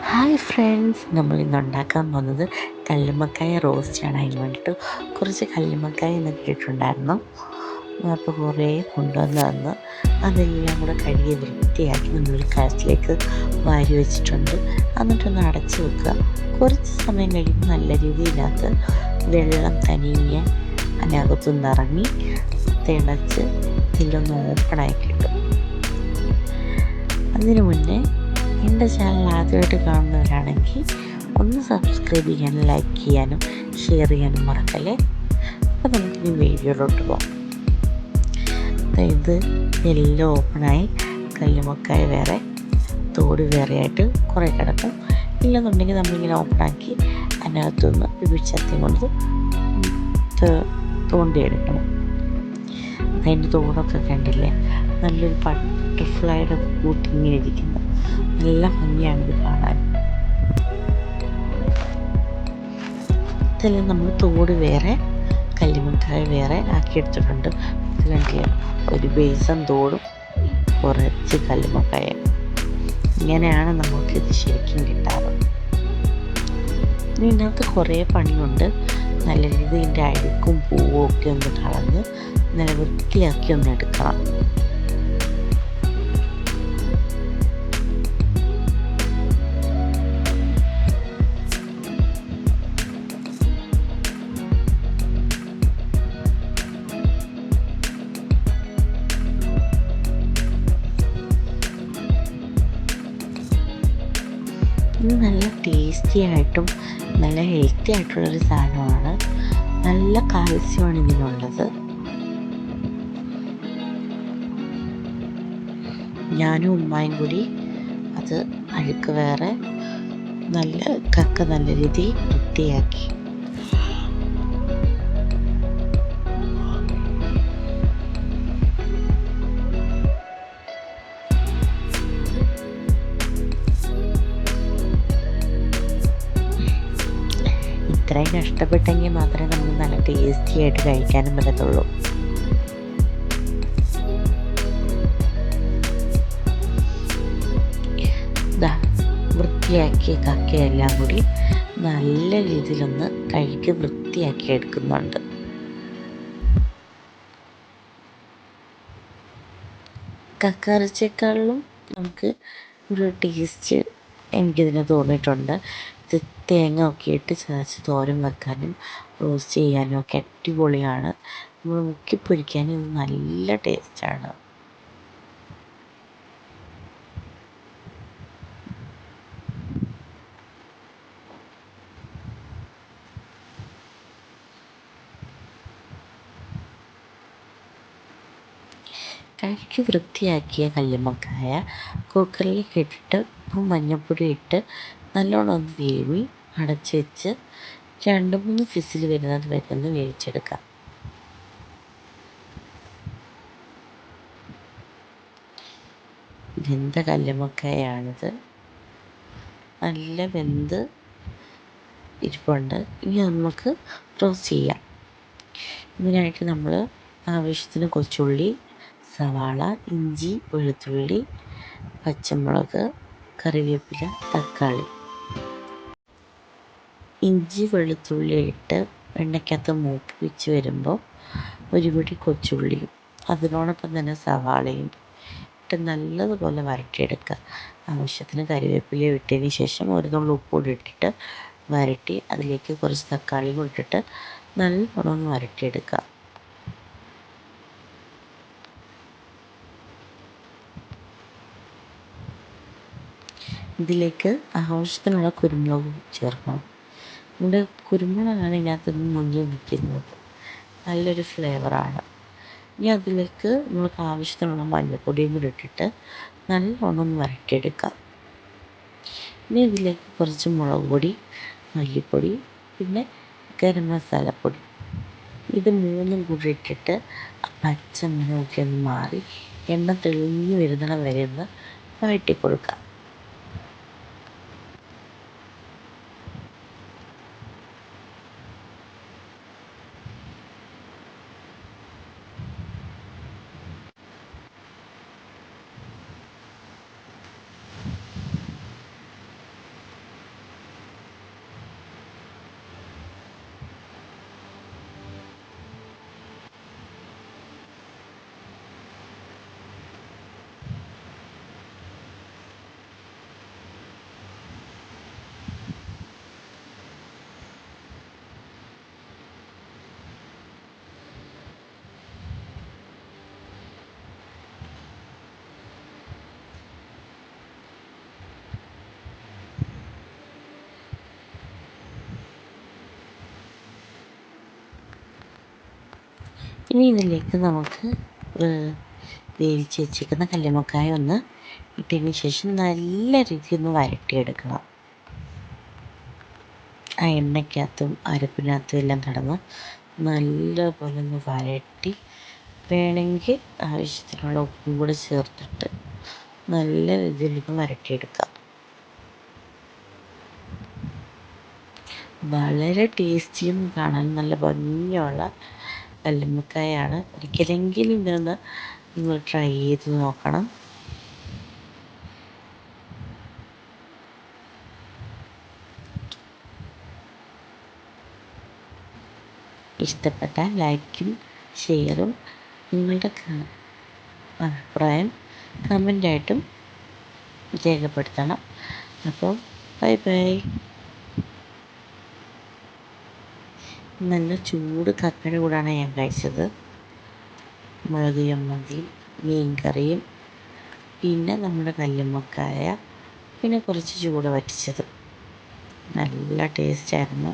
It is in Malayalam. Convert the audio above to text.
ഹായ് ഫ്രണ്ട്സ്, നമ്മൾ ഇന്ന് ഉണ്ടാക്കാൻ പോകുന്നത് കല്ലുമ്മക്കായ റോസ്റ്റാണ്. അതിന് വേണ്ടിയിട്ട് കുറച്ച് കല്ലുമ്മക്കായ ഇന്ന് കിട്ടിയിട്ടുണ്ടായിരുന്നു. അപ്പോൾ കുറേ കൊണ്ടുവന്ന് തന്ന് അതെല്ലാം കൂടെ കഴുകി വൃത്തിയാക്കി നമ്മളൊരു കലത്തിലേക്ക് വാരി വെച്ചിട്ടുണ്ട്. എന്നിട്ടൊന്ന് അടച്ച് വെക്കുക. കുറച്ച് സമയം കഴിയുമ്പോൾ നല്ല രീതിയിനകത്ത് വെള്ളം തനിയെ അതിനകത്തുനിന്ന് ഇറങ്ങി തിളച്ച് ഇതിലൊന്ന് ഓപ്പണായി കിട്ടും. അതിനു മുന്നേ എൻ്റെ ചാനൽ ആദ്യമായിട്ട് കാണുന്നവരാണെങ്കിൽ ഒന്ന് സബ്സ്ക്രൈബ് ചെയ്യാനും ലൈക്ക് ചെയ്യാനും ഷെയർ ചെയ്യാനും മറക്കല്ലേ. അപ്പോൾ നമുക്കിനി വീഡിയോയിലോട്ട് പോകാം. ഇത് എല്ലാം ഓപ്പണായി കല്ലുമ്മക്കായ വേറെ തോട് വേറെ ആയിട്ട് കുറേ കിടക്കും. ഇല്ലെന്നുണ്ടെങ്കിൽ നമ്മളിങ്ങനെ ഓപ്പണാക്കി അതിനകത്തുനിന്ന് പിടിച്ചത്തി കൊണ്ട് തോണ്ടിയെടുക്കണം. അതിൻ്റെ തോടൊക്കെ കണ്ടില്ലേ, നല്ലൊരു ബട്ടർഫ്ലൈയുടെ കൂട്ടിങ്ങനെ ഇരിക്കുന്നു. നല്ല ഭംഗിയാണിത് കാണാൻ. ഇതെല്ലാം നമ്മൾ തോട് വേറെ കല്ലുമ്മക്കായ വേറെ ആക്കിയെടുത്തിട്ടുണ്ട്. ഇത് കണ്ടില്ലേ, ഒരു ബേസൻ തോടും കുറച്ച് കല്ലുമ്മക്കായ. ഇങ്ങനെയാണ് നമുക്കിത് ശരിക്കും കിട്ടാറ്. ഇതിനകത്ത് കുറേ പണിയുണ്ട്. നല്ല രീതിയിൽ ഇതിൻ്റെ അഴുക്കും പൂവും ഒക്കെ ഒന്ന് കളഞ്ഞ് നല്ല വൃത്തിയാക്കി ഒന്ന് എടുക്കണം. ഇത് നല്ല ടേസ്റ്റി ആയിട്ടും നല്ല ഹെൽത്തി ആയിട്ടുള്ളൊരു സാധനമാണ്. നല്ല കാൽസ്യമാണ് ഇതിനുള്ളത്. ഞാനും ഉമ്മായും കൂടി അത് അഴുക്ക് വേറെ നല്ല കക്ക നല്ല രീതിയിൽ വൃത്തിയാക്കി. ഇത്രയും കഷ്ടപ്പെട്ടെങ്കിൽ മാത്രമേ നമുക്ക് നല്ല ടേസ്റ്റി ആയിട്ട് കഴിക്കാനും പറ്റത്തുള്ളൂ. വൃത്തിയാക്കിയ കക്കയെല്ലാം കൂടി നല്ല രീതിയിലൊന്ന് കഴുകി വൃത്തിയാക്കി എടുക്കുന്നുണ്ട്. കക്ക ഇറച്ചിയേക്കാളും നമുക്ക് ഒരു ടേസ്റ്റ് എനിക്കിതിന് തോന്നിയിട്ടുണ്ട്. ഇത് തേങ്ങ ഒക്കെ ഇട്ട് ചതച്ച് തോരൻ വെക്കാനും റോസ്റ്റ് ചെയ്യാനും ഒക്കെ അടിപൊളിയാണ്. നമ്മൾ മുക്കി പൊരിക്കാനും ഇത് നല്ല ടേസ്റ്റാണ്. കഴുകി വൃത്തിയാക്കിയ കല്ലുമ്മക്കായ കുക്കറിലേക്ക് ഇട്ടിട്ട് ഉപ്പും മഞ്ഞൾപ്പൊടി ഇട്ട് നല്ലോണം ഒന്ന് വേവി അടച്ച് വെച്ച് 2-3 വിസിൽ വരുന്നത് വരെ ഒന്ന് വേവിച്ചെടുക്കാം. വെന്ത കല്ലുമ്മക്കായാണിത്. നല്ല വെന്ത് ഇരിപ്പുണ്ട്. ഇനി നമുക്ക് റോസ്റ്റ് ചെയ്യാം. ഇതിനായിട്ട് നമ്മൾ ആവശ്യത്തിന് കൊച്ചുള്ളി, സവാള, ഇഞ്ചി, വെളുത്തുള്ളി, പച്ചമുളക്, കറിവേപ്പില, തക്കാളി. ഇഞ്ചി വെളുത്തുള്ളി ഇട്ട് എണ്ണയ്ക്കകത്ത് മൂപ്പിച്ച് വരുമ്പോൾ ഒരു പിടി കൊച്ചുള്ളിയും അതിനോടൊപ്പം തന്നെ സവാളയും ഇട്ട് നല്ലതുപോലെ വരട്ടിയെടുക്കുക. ആവശ്യത്തിന് കറിവേപ്പില ഇട്ടതിന് ശേഷം ഒരു നുള്ളി ഉപ്പുകൂടി ഇട്ടിട്ട് വരട്ടി അതിലേക്ക് കുറച്ച് തക്കാളിയും ഇട്ടിട്ട് നല്ലോണം വരട്ടിയെടുക്കുക. ഇതിലേക്ക് ആവശ്യത്തിനുള്ള കുരുമുളക് ചേർക്കണം. ഇവിടെ കുരുമുളകാണ് ഇതിനകത്ത് മുന്നിൽ നിൽക്കുന്നത്. നല്ലൊരു ഫ്ലേവറാണ്. ഇനി അതിലേക്ക് നമുക്ക് ആവശ്യത്തിനുള്ള മഞ്ഞൾപ്പൊടിയും കൂടി ഇട്ടിട്ട് നല്ലോണം വരട്ടിയെടുക്കാം. ഇനി ഇതിലേക്ക് കുറച്ച് മുളക് പൊടി, മല്ലിപ്പൊടി, പിന്നെ ഗരം മസാലപ്പൊടി, ഇത് 3ഉം കൂടി ഇട്ടിട്ട് പച്ചമണമൊക്കെ ഒന്ന് മാറി എണ്ണ തെളിഞ്ഞ് വരുന്നിടം വരെ ഒന്ന് വഴറ്റി കൊടുക്കാം. ഇനി ഇതിലേക്ക് നമുക്ക് വേവിച്ച് വെച്ചിരിക്കുന്ന കല്ലുമ്മക്കായ ഒന്ന് ഇട്ടതിന് ശേഷം നല്ല രീതിയിൽ ഒന്ന് വരട്ടിയെടുക്കണം. ആ എണ്ണയ്ക്കകത്തും അരപ്പിനകത്തും എല്ലാം കിടന്ന് നല്ലപോലെ ഒന്ന് വരട്ടി, വേണമെങ്കിൽ ആവശ്യത്തിനുള്ള ഉപ്പും കൂടി ചേർത്തിട്ട് നല്ല രീതിയിലൊന്ന് വരട്ടിയെടുക്കാം. വളരെ ടേസ്റ്റിയും കാണാൻ നല്ല ഭംഗിയുള്ള കല്ലുമ്മക്കായാണ്. ഒരിക്കലെങ്കിലും ഇതൊന്ന് നിങ്ങൾ ട്രൈ ചെയ്ത് നോക്കണം. ഇഷ്ടപ്പെട്ടാൽ ലൈക്കും ഷെയറും നിങ്ങളുടെ അഭിപ്രായം കമൻ്റായിട്ടും രേഖപ്പെടുത്തണം. അപ്പോൾ ബൈ ബൈ. നല്ല ചൂട് കക്കയുടെ കൂടാണ് ഞാൻ കഴിച്ചത്. മുളക് ചമ്മന്തിയും മീൻ കറിയും പിന്നെ നമ്മുടെ കല്ലുമ്മക്കായ, പിന്നെ കുറച്ച് ചൂട വറ്റിച്ചത്. നല്ല ടേസ്റ്റായിരുന്നു.